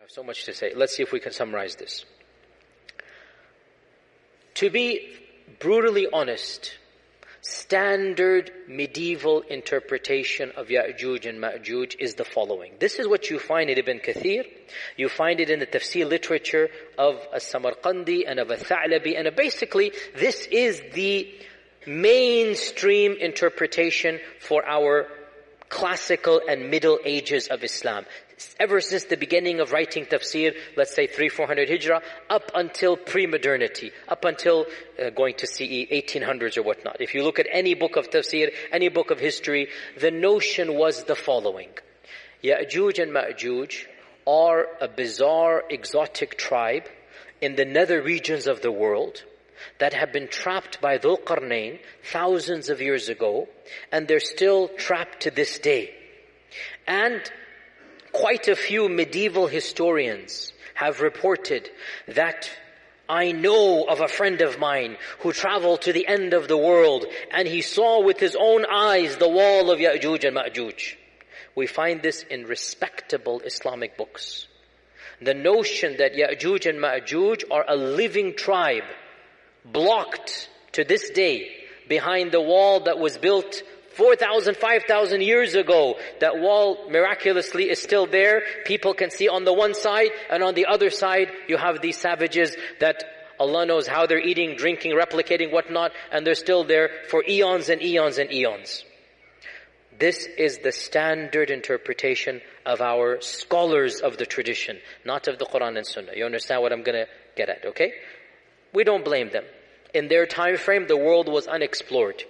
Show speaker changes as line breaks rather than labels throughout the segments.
have so much to say. Let's see if we can summarize this. To be brutally honest, standard medieval interpretation of Ya'juj and Ma'juj is the following. This is what you find in Ibn Kathir. You find it in the tafsīr literature of As-Samarqandi and of Al-Tha'labi. And basically, this is the mainstream interpretation for our classical and middle ages of Islam. Ever since the beginning of writing tafsir, let's say 300-400 Hijrah, up until pre-modernity, up until going to CE 1800s or whatnot. If you look at any book of tafsir, any book of history, the notion was the following. Ya'juj and Ma'juj are a bizarre, exotic tribe in the nether regions of the world that have been trapped by Dhul-Qarnayn thousands of years ago, and they're still trapped to this day. And quite a few medieval historians have reported that I know of a friend of mine who traveled to the end of the world and he saw with his own eyes the wall of Ya'juj and Ma'juj. We find this in respectable Islamic books. The notion that Ya'juj and Ma'juj are a living tribe, blocked to this day behind the wall that was built 4,000, 5,000 years ago. That wall miraculously is still there. People can see on the one side, and on the other side you have these savages that Allah knows how they're eating, drinking, replicating, whatnot, and they're still there for eons and eons and eons. This is the standard interpretation of our scholars of the tradition, not of the Quran and Sunnah. You understand what I'm going to get at, okay? We don't blame them. In their time frame, the world was unexplored.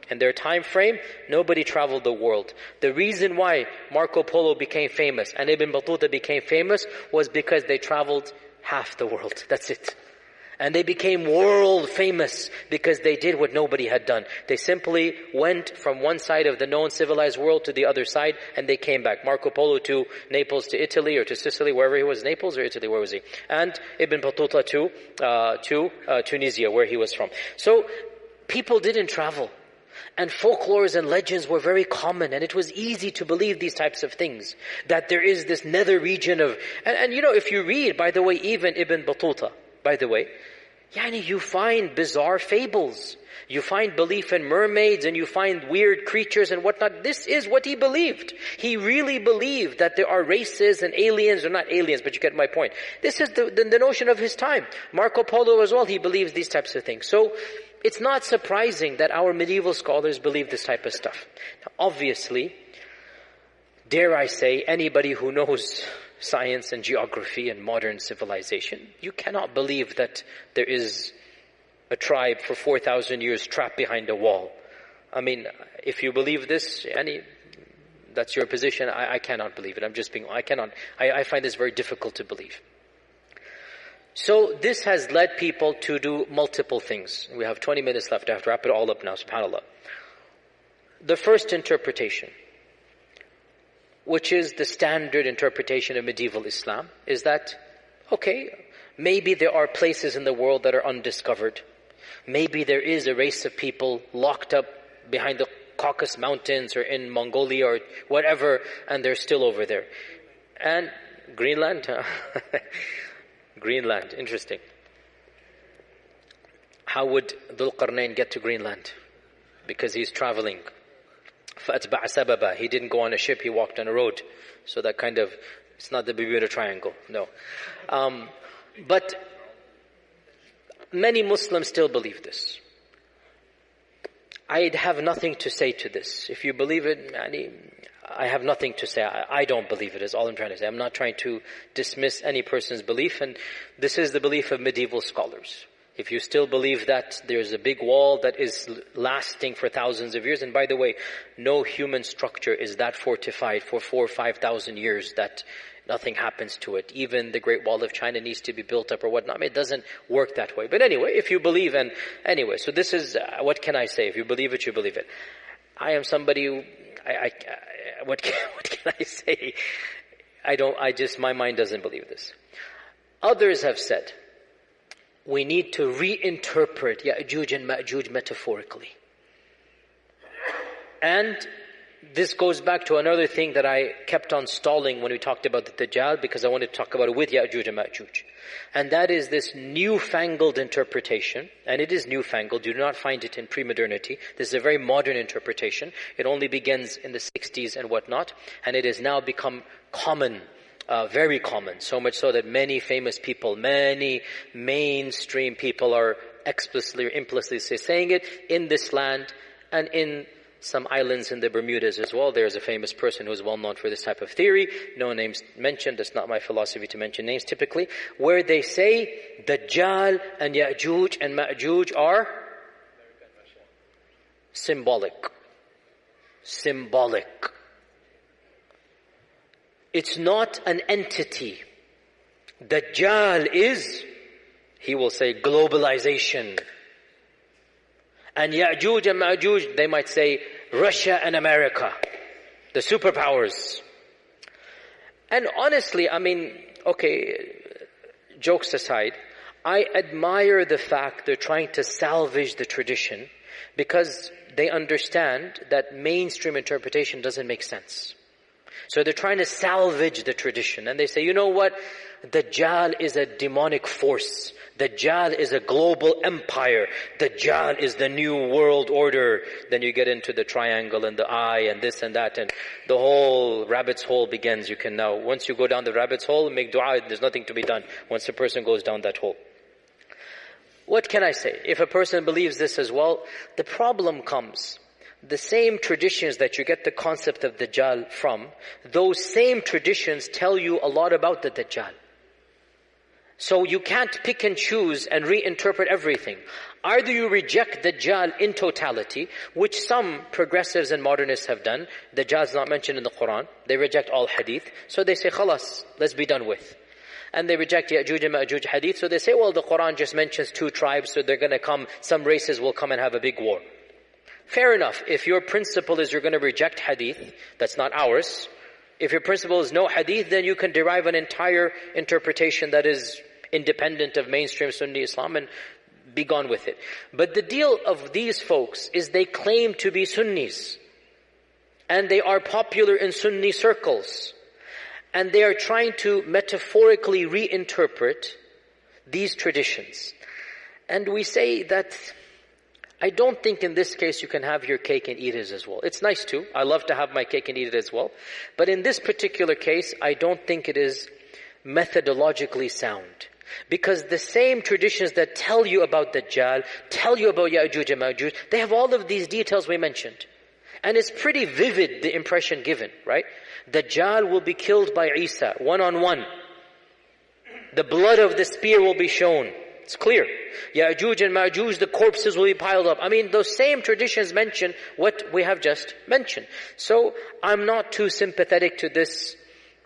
In their time frame, nobody traveled the world. The reason why Marco Polo became famous and Ibn Battuta became famous was because they traveled half the world. That's it. And they became world famous because they did what nobody had done. They simply went from one side of the known civilized world to the other side, and they came back. Marco Polo to Naples, to Italy, or to Sicily, wherever he was. Naples or Italy, where was he? And Ibn Battuta to Tunisia, where he was from. So people didn't travel. And folklores and legends were very common, and it was easy to believe these types of things. That there is this nether region of... And you know, if you read, by the way, even Ibn Battuta, by the way, you find bizarre fables. You find belief in mermaids, and you find weird creatures and whatnot. This is what he believed. He really believed that there are races and aliens, or not aliens, but you get my point. This is the notion of his time. Marco Polo as well, he believes these types of things. So, it's not surprising that our medieval scholars believe this type of stuff. Now, obviously, dare I say, anybody who knows science and geography and modern civilization, you cannot believe that there is a tribe for 4,000 years trapped behind a wall. I mean, if you believe this, that's your position. I cannot believe it. I find this very difficult to believe. So this has led people to do multiple things. We have 20 minutes left. I have to wrap it all up now, subhanAllah. The first interpretation, which is the standard interpretation of medieval Islam, is that, okay, maybe there are places in the world that are undiscovered. Maybe there is a race of people locked up behind the Caucasus Mountains or in Mongolia or whatever, and they're still over there. And Greenland? Greenland, interesting. How would Dhul-Qarnayn get to Greenland? Because he's traveling. فَأَتْبَعَ سَبَبًا. He didn't go on a ship, he walked on a road. So that kind of, it's not the Bermuda Triangle, no. But many Muslims still believe this. I have nothing to say to this. If you believe it, I have nothing to say. I don't believe it, is all I'm trying to say. I'm not trying to dismiss any person's belief, and this is the belief of medieval scholars. If you still believe that there's a big wall that is lasting for thousands of years, and by the way, no human structure is that fortified for 4,000 or 5,000 years that nothing happens to it. Even the Great Wall of China needs to be built up or whatnot. I mean, it doesn't work that way. But anyway, if you believe, and anyway, so this is, what can I say? If you believe it, you believe it. I am somebody who, what can I say? My mind doesn't believe this. Others have said, we need to reinterpret Ya'juj and Ma'juj metaphorically. And this goes back to another thing that I kept on stalling when we talked about the Dajjal, because I wanted to talk about it with Ya'juj and Ma'juj. And that is this newfangled interpretation. And it is newfangled. You do not find it in pre-modernity. This is a very modern interpretation. It only begins in the 60s and whatnot. And it has now become common, very common. So much so that many famous people, many mainstream people are explicitly or implicitly saying it in this land and in some islands in the Bermudas as well. There's a famous person who's well known for this type of theory. No names mentioned. It's not my philosophy to mention names typically. Where they say Dajjal and Ya'juj and Ma'juj are symbolic. Symbolic. It's not an entity. Dajjal is, he will say, globalization. And Ya'juj and Ma'juj, they might say Russia and America, the superpowers. And honestly, I mean, okay, jokes aside, I admire the fact they're trying to salvage the tradition, because they understand that mainstream interpretation doesn't make sense. So they're trying to salvage the tradition. And they say, you know what? Dajjal is a demonic force. Dajjal is a global empire. Dajjal is the new world order. Then you get into the triangle and the eye and this and that, and the whole rabbit's hole begins. You can now, once you go down the rabbit's hole, make dua, there's nothing to be done once a person goes down that hole. What can I say? If a person believes this as well, the problem comes. The same traditions that you get the concept of Dajjal from, those same traditions tell you a lot about the Dajjal. So you can't pick and choose and reinterpret everything. Either you reject Dajjal in totality, which some progressives and modernists have done. Dajjal is not mentioned in the Quran. They reject all hadith. So they say, khalas, let's be done with. And they reject Ya'juj and Ma'juj hadith. So they say, well, the Quran just mentions 2 tribes, so they're going to come, some races will come and have a big war. Fair enough. If your principle is you're going to reject hadith, that's not ours. If your principle is no hadith, then you can derive an entire interpretation that is independent of mainstream Sunni Islam and be gone with it. But the deal of these folks is they claim to be Sunnis. And they are popular in Sunni circles. And they are trying to metaphorically reinterpret these traditions. And we say that I don't think in this case you can have your cake and eat it as well. It's nice too. I love to have my cake and eat it as well. But in this particular case, I don't think it is methodologically sound. Because the same traditions that tell you about Dajjal, tell you about Ya'juj and Ma'juj, they have all of these details we mentioned. And it's pretty vivid, the impression given, right? Dajjal will be killed by Isa, one-on-one. The blood of the spear will be shown. It's clear. Ya'juj and Ma'juj, the corpses will be piled up. I mean, those same traditions mention what we have just mentioned. So, I'm not too sympathetic to this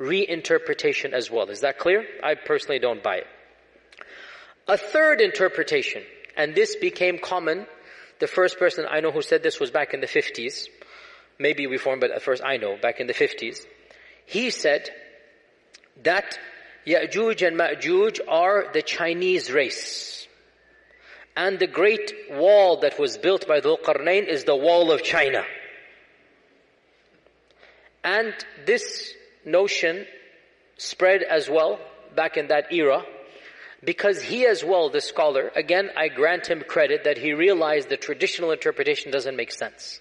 reinterpretation as well. Is that clear? I personally don't buy it. A third interpretation, and this became common. The first person I know who said this was back in the 50s. Maybe reformed, but at first I know, back in the 50s. He said that Ya'juj and Ma'juj are the Chinese race. And the great wall that was built by Dhul-Qarnayn is the wall of China. And this notion spread as well back in that era, because he as well, the scholar, again I grant him credit that he realized the traditional interpretation doesn't make sense.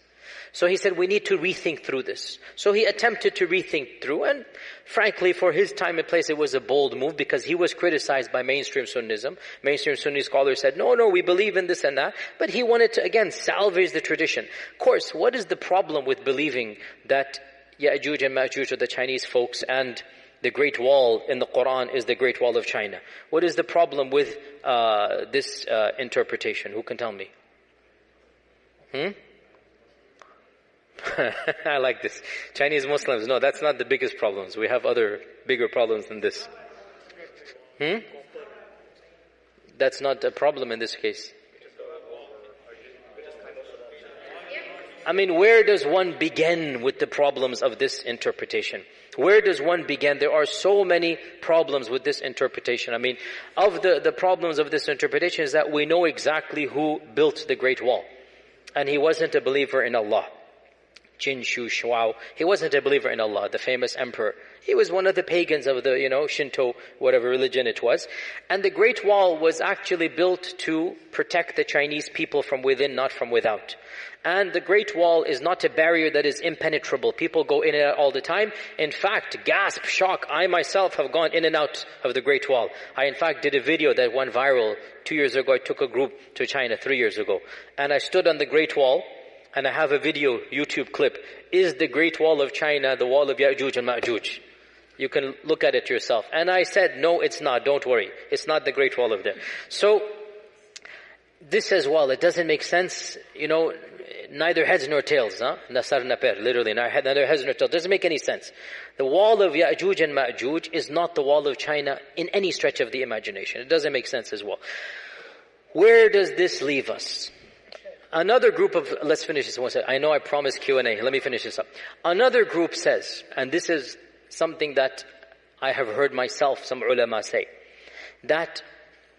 So he said, we need to rethink through this. So he attempted to rethink through, and frankly, for his time and place, it was a bold move, because he was criticized by mainstream Sunnism. Mainstream Sunni scholars said, no, we believe in this and that. But he wanted to, again, salvage the tradition. Of course, what is the problem with believing that Ya'juj and Ma'juj are the Chinese folks, and the Great Wall in the Quran is the Great Wall of China? What is the problem with this interpretation? Who can tell me? I like this. Chinese Muslims. No, that's not the biggest problems. We have other bigger problems than this. That's not a problem in this case. I mean, where does one begin with the problems of this interpretation? Where does one begin? There are so many problems with this interpretation. I mean, of the problems of this interpretation is that we know exactly who built the Great Wall. And he wasn't a believer in Allah. Jin Shu Shuao. He wasn't a believer in Allah, the famous emperor. He was one of the pagans of the, Shinto, whatever religion it was. And the Great Wall was actually built to protect the Chinese people from within, not from without. And the Great Wall is not a barrier that is impenetrable. People go in and out all the time. In fact, gasp, shock, I myself have gone in and out of the Great Wall. I in fact did a video that went viral 2 years ago. I took a group to China 3 years ago. And I stood on the Great Wall, and I have a video, YouTube clip. Is the Great Wall of China the wall of Ya'juj and Ma'juj? You can look at it yourself. And I said, no, it's not. Don't worry. It's not the Great Wall of there. So, this as well, it doesn't make sense, neither heads nor tails, Nasar naper, literally, neither heads nor tails. It doesn't make any sense. The wall of Ya'juj and Ma'juj is not the wall of China in any stretch of the imagination. It doesn't make sense as well. Where does this leave us? Another group of, let's finish this one second. I know I promised Q&A. Let me finish this up. Another group says, and this is something that I have heard myself, some ulama say, that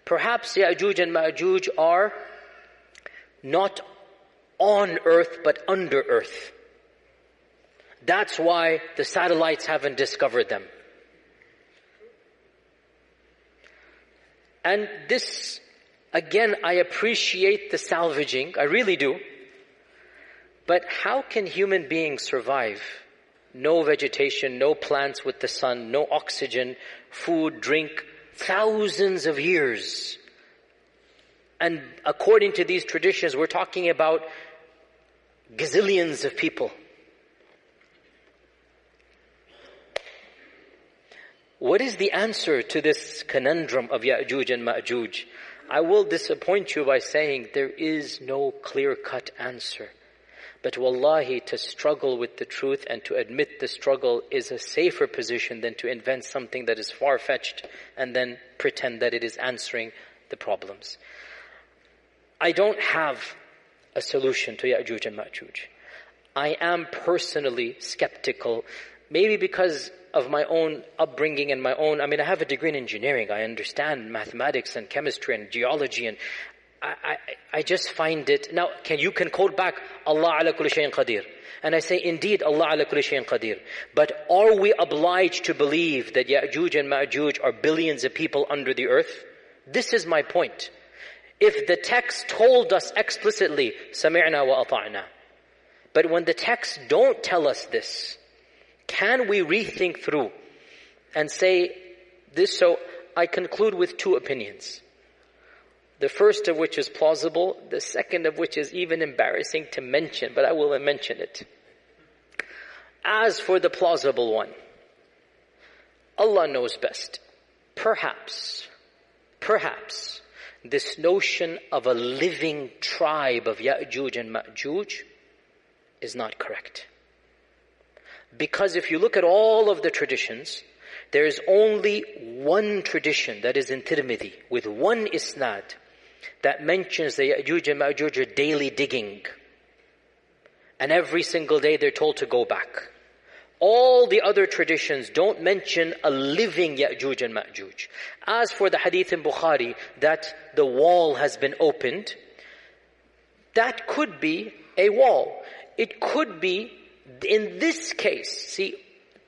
perhaps Ya'juj and Ma'juj are not on earth but under earth. That's why the satellites haven't discovered them. And this, again, I appreciate the salvaging, I really do. But how can human beings survive? No vegetation, no plants with the sun, no oxygen, food, drink, thousands of years. And according to these traditions, we're talking about gazillions of people. What is the answer to this conundrum of Ya'juj and Ma'juj? I will disappoint you by saying there is no clear-cut answer. But wallahi, to struggle with the truth and to admit the struggle is a safer position than to invent something that is far-fetched and then pretend that it is answering the problems. I don't have a solution to Ya'juj and Ma'juj. I am personally skeptical, maybe because of my own upbringing and I have a degree in engineering. I understand mathematics and chemistry and geology, and I just find it. Now, you can quote back, Allah ala kulli shayin qadir. And I say, indeed, Allah ala kulli shayin qadir. But are we obliged to believe that Ya'juj and Ma'juj are billions of people under the earth? This is my point. If the text told us explicitly, sami'na wa ata'na. But when the texts don't tell us this, can we rethink through and say this? So I conclude with two opinions. The first of which is plausible, the second of which is even embarrassing to mention, but I will mention it. As for the plausible one, Allah knows best. Perhaps, this notion of a living tribe of Ya'juj and Ma'juj is not correct. Because if you look at all of the traditions, there is only one tradition that is in Tirmidhi, with one isnad, that mentions the Ya'juj and Ma'juj are daily digging. And every single day they're told to go back. All the other traditions don't mention a living Ya'juj and Ma'juj. As for the hadith in Bukhari, that the wall has been opened, that could be a wall. It could be, in this case, see,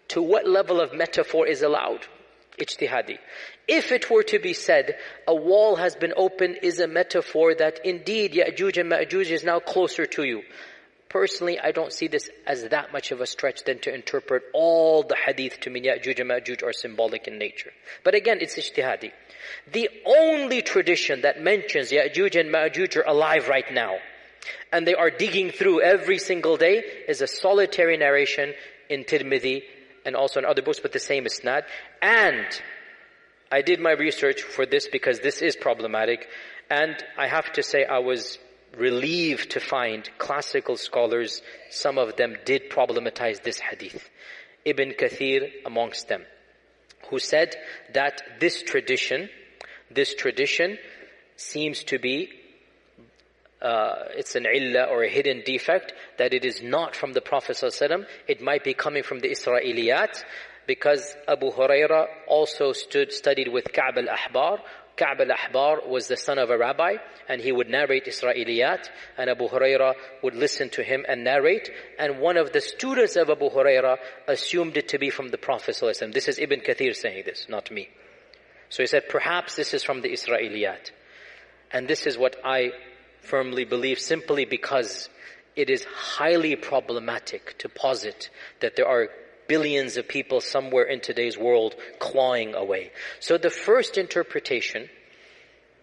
to what level of metaphor is allowed? Ijtihadi. If it were to be said, a wall has been opened is a metaphor that indeed Ya'juj and Ma'juj is now closer to you. Personally, I don't see this as that much of a stretch than to interpret all the hadith to mean Ya'juj and Ma'juj are symbolic in nature. But again, it's ijtihadi. The only tradition that mentions Ya'juj and Ma'juj are alive right now, and they are digging through every single day, is a solitary narration in Tirmidhi and also in other books, but the same isnad. And I did my research for this because this is problematic, and I have to say I was relieved to find classical scholars, some of them did problematize this hadith. Ibn Kathir amongst them, who said that this tradition seems to be it's an illah or a hidden defect, that it is not from the Prophet ﷺ. It might be coming from the Israeliyat, because Abu Huraira also studied with Ka'b al-Ahbar, Ka'b al-Ahbar was the son of a rabbi, and he would narrate Israeliyat, and Abu Huraira would listen to him and narrate, and one of the students of Abu Huraira assumed it to be from the Prophet ﷺ. This is Ibn Kathir saying this, not me. So he said, perhaps this is from the Israeliyat. And this is what I firmly believe, simply because it is highly problematic to posit that there are billions of people somewhere in today's world clawing away. So the first interpretation,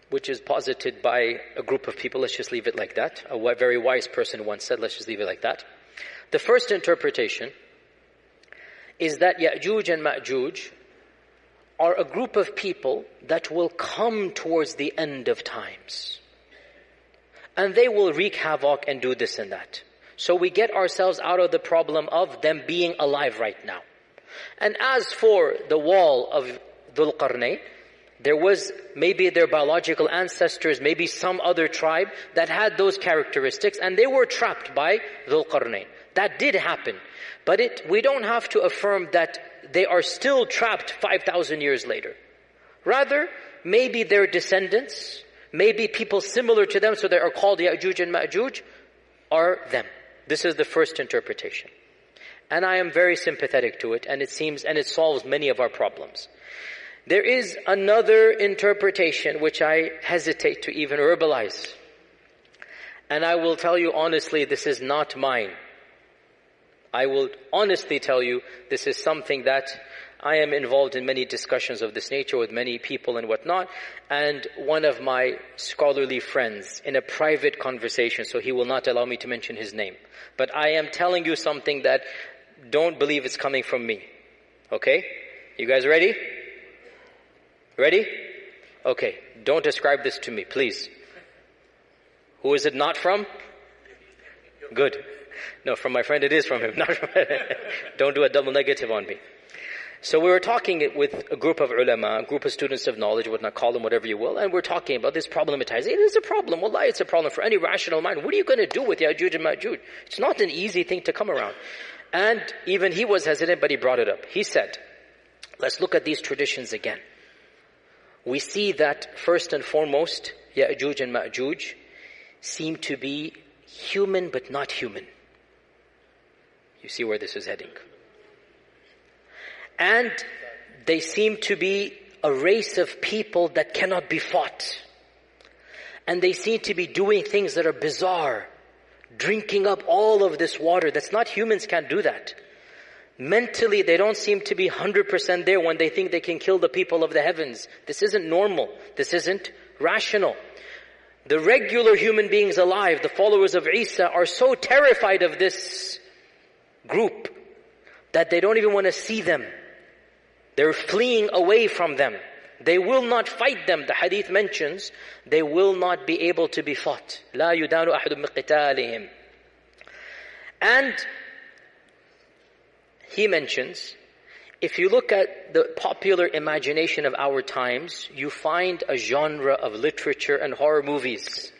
which is posited by a group of people, let's just leave it like that. A very wise person once said, let's just leave it like that. The first interpretation is that Ya'juj and Ma'juj are a group of people that will come towards the end of times. And they will wreak havoc and do this and that. So we get ourselves out of the problem of them being alive right now. And as for the wall of Dhul-Qarnayn, there was maybe their biological ancestors, maybe some other tribe that had those characteristics, and they were trapped by Dhul-Qarnayn. That did happen. But we don't have to affirm that they are still trapped 5,000 years later. Rather, maybe their descendants, maybe people similar to them, so they are called Ya'juj and Ma'juj, are them. This is the first interpretation. And I am very sympathetic to it, and it solves many of our problems. There is another interpretation which I hesitate to even verbalize. And I will tell you honestly, this is not mine. I will honestly tell you, this is something that I am involved in many discussions of this nature with many people and whatnot. And one of my scholarly friends, in a private conversation, so he will not allow me to mention his name. But I am telling you something that don't believe it's coming from me. Okay? You guys ready? Ready? Okay. Don't ascribe this to me, please. Who is it not from? Good. No, from my friend it is from him. Not from Don't do a double negative on me. So we were talking with a group of ulama, a group of students of knowledge, whatnot, call them whatever you will, and we're talking about this problematizing. It is a problem. Wallahi, it's a problem for any rational mind. What are you going to do with Ya'juj and Ma'juj? It's not an easy thing to come around. And even he was hesitant, but he brought it up. He said, let's look at these traditions again. We see that first and foremost, Ya'juj and Ma'juj seem to be human but not human. You see where this is heading. And they seem to be a race of people that cannot be fought. And they seem to be doing things that are bizarre. Drinking up all of this water. That's not, humans can't do that. Mentally, they don't seem to be 100% there when they think they can kill the people of the heavens. This isn't normal. This isn't rational. The regular human beings alive, the followers of Isa, are so terrified of this group that they don't even want to see them. They're fleeing away from them. They will not fight them. The hadith mentions they will not be able to be fought. لا يدان أحد من قتالهم. And he mentions, if you look at the popular imagination of our times, you find a genre of literature and horror movies.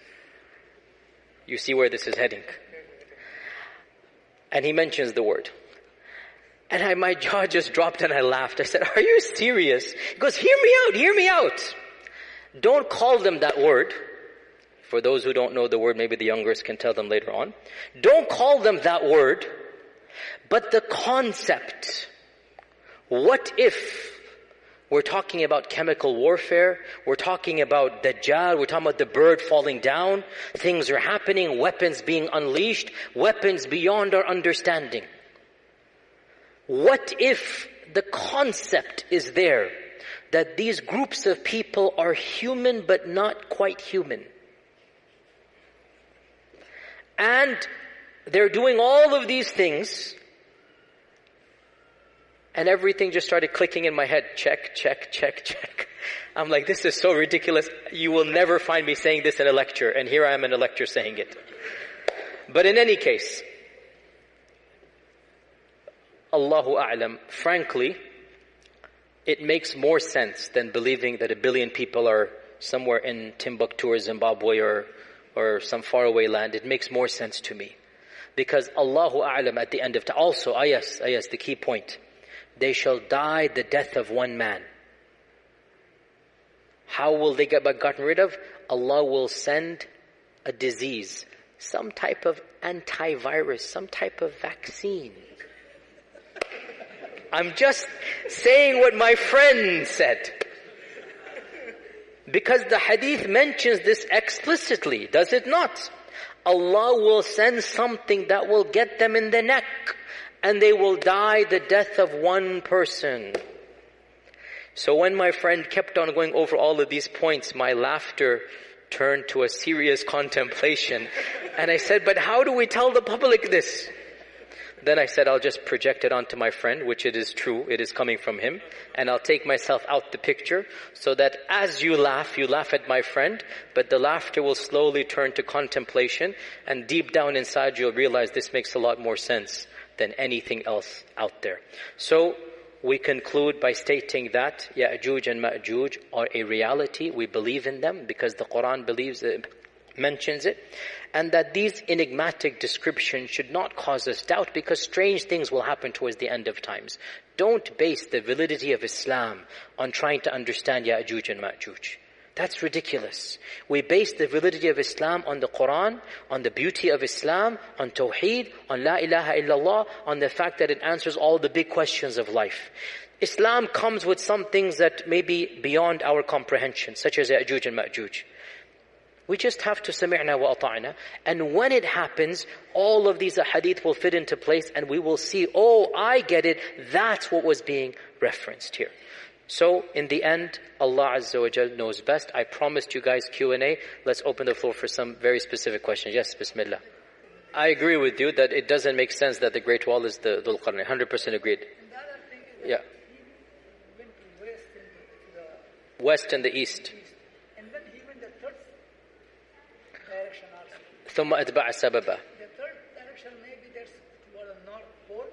You see where this is heading. And he mentions the word. And my jaw just dropped and I laughed. I said, are you serious? He goes, hear me out. Don't call them that word. For those who don't know the word, maybe the youngers can tell them later on. Don't call them that word. But the concept, what if we're talking about chemical warfare, we're talking about Dajjal, we're talking about the bird falling down, things are happening, weapons being unleashed, weapons beyond our understanding. What if the concept is there that these groups of people are human but not quite human? And they're doing all of these things, and everything just started clicking in my head. Check, check, check, check. I'm like, this is so ridiculous. You will never find me saying this in a lecture, and here I am in a lecture saying it. But in any case, Allahu A'lam, frankly, it makes more sense than believing that 1 billion people are somewhere in Timbuktu or Zimbabwe or some faraway land. It makes more sense to me. Because Allahu A'lam at the end of time, also, yes, the key point. They shall die the death of one man. How will they get gotten rid of? Allah will send a disease, some type of antivirus, some type of vaccine. I'm just saying what my friend said. Because the hadith mentions this explicitly, does it not? Allah will send something that will get them in the neck, and they will die the death of one person. So when my friend kept on going over all of these points, my laughter turned to a serious contemplation. And I said, but how do we tell the public this? Then I said, I'll just project it onto my friend, which it is true, it is coming from him. And I'll take myself out the picture, so that as you laugh at my friend, but the laughter will slowly turn to contemplation, and deep down inside you'll realize this makes a lot more sense than anything else out there. So, we conclude by stating that Ya'juj and Ma'juj are a reality. We believe in them because the Quran mentions it. And that these enigmatic descriptions should not cause us doubt, because strange things will happen towards the end of times. Don't base the validity of Islam on trying to understand Ya'juj and Ma'juj. That's ridiculous. We base the validity of Islam on the Quran, on the beauty of Islam, on Tawheed, on La ilaha illallah, on the fact that it answers all the big questions of life. Islam comes with some things that may be beyond our comprehension, such as Ya'juj and Ma'juj. We just have to sami'na wa ata'na. And when it happens, all of these hadith will fit into place, and we will see, oh, I get it. That's what was being referenced here. So, in the end, Allah Azza wa Jal knows best. I promised you guys Q&A. Let's open the floor for some very specific questions. Yes, Bismillah. I agree with you that it doesn't make sense that the Great Wall is the Dhul-Qarnayn. 100% agreed. Yeah. West and the east.
And then he went the third direction also.
ثم أتبع سببا.
The third direction, maybe that's toward the North Pole,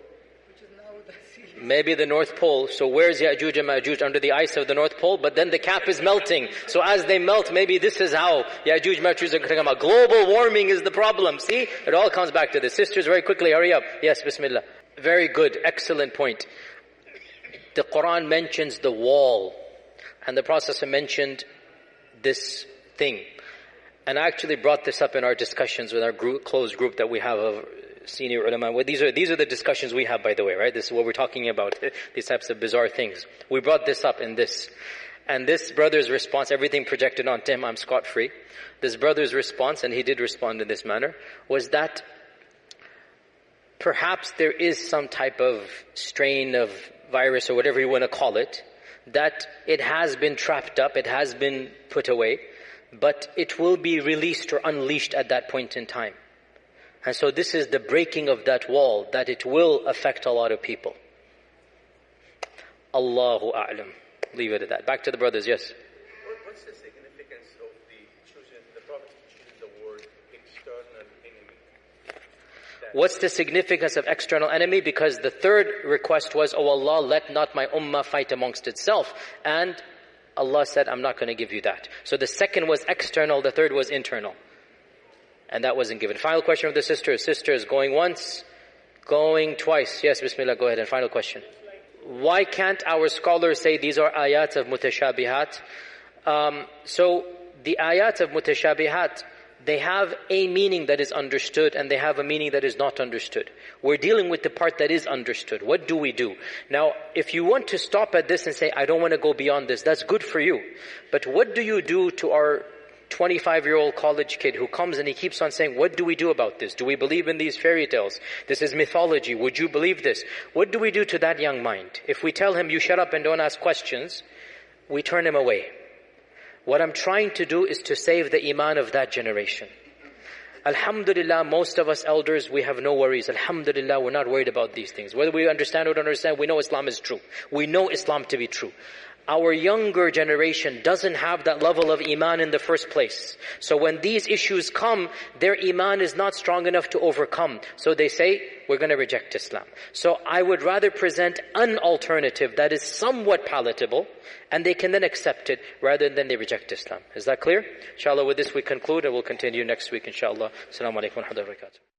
which is now the sea.
Maybe the North Pole. So where's Ya'juj and Ma'juj? Under the ice of the North Pole, but then the cap is melting. So as they melt, maybe this is how Ya'juj and Ma'juj are going to come out. Global warming is the problem. See? It all comes back to this. Sisters, very quickly, hurry up. Yes, Bismillah. Very good. Excellent point. The Quran mentions the wall. And the Prophet mentioned this thing. And I actually brought this up in our discussions with our closed group that we have of senior ulama. Well, these are the discussions we have, by the way, right? This is what we're talking about, these types of bizarre things. We brought this up in this. And this brother's response, everything projected onto him, I'm scot-free. This brother's response, and he did respond in this manner, was that perhaps there is some type of strain of virus or whatever you want to call it, that it has been trapped up, it has been put away, but it will be released or unleashed at that point in time. And so this is the breaking of that wall, that it will affect a lot of people. Allahu A'lam. Leave it at that. Back to the brothers, yes.
What's the significance of the Prophet choosing the word external enemy?
What's the significance of external enemy? Because the third request was, oh Allah, let not my ummah fight amongst itself. And Allah said, I'm not going to give you that. So the second was external, the third was internal. And that wasn't given. Final question of the sisters. Sisters, going once, going twice. Yes, Bismillah, go ahead. And final question. Why can't our scholars say these are ayat of mutashabihat? So the ayat of mutashabihat, they have a meaning that is understood and they have a meaning that is not understood. We're dealing with the part that is understood. What do we do? Now, if you want to stop at this and say, I don't want to go beyond this, that's good for you. But what do you do to our 25-year-old college kid who comes and he keeps on saying, what do we do about this? Do we believe in these fairy tales? This is mythology. Would you believe this? What do we do to that young mind? If we tell him, you shut up and don't ask questions, we turn him away. What I'm trying to do is to save the iman of that generation. Alhamdulillah, most of us elders, we have no worries. Alhamdulillah, we're not worried about these things. Whether we understand or don't understand, we know Islam is true. We know Islam to be true. Our younger generation doesn't have that level of iman in the first place. So when these issues come, their iman is not strong enough to overcome. So they say, we're going to reject Islam. So I would rather present an alternative that is somewhat palatable, and they can then accept it, rather than they reject Islam. Is that clear? Inshallah, with this we conclude, and we'll continue next week, inshallah. Assalamu alaikum wa rahmatullahi wa barakatuh.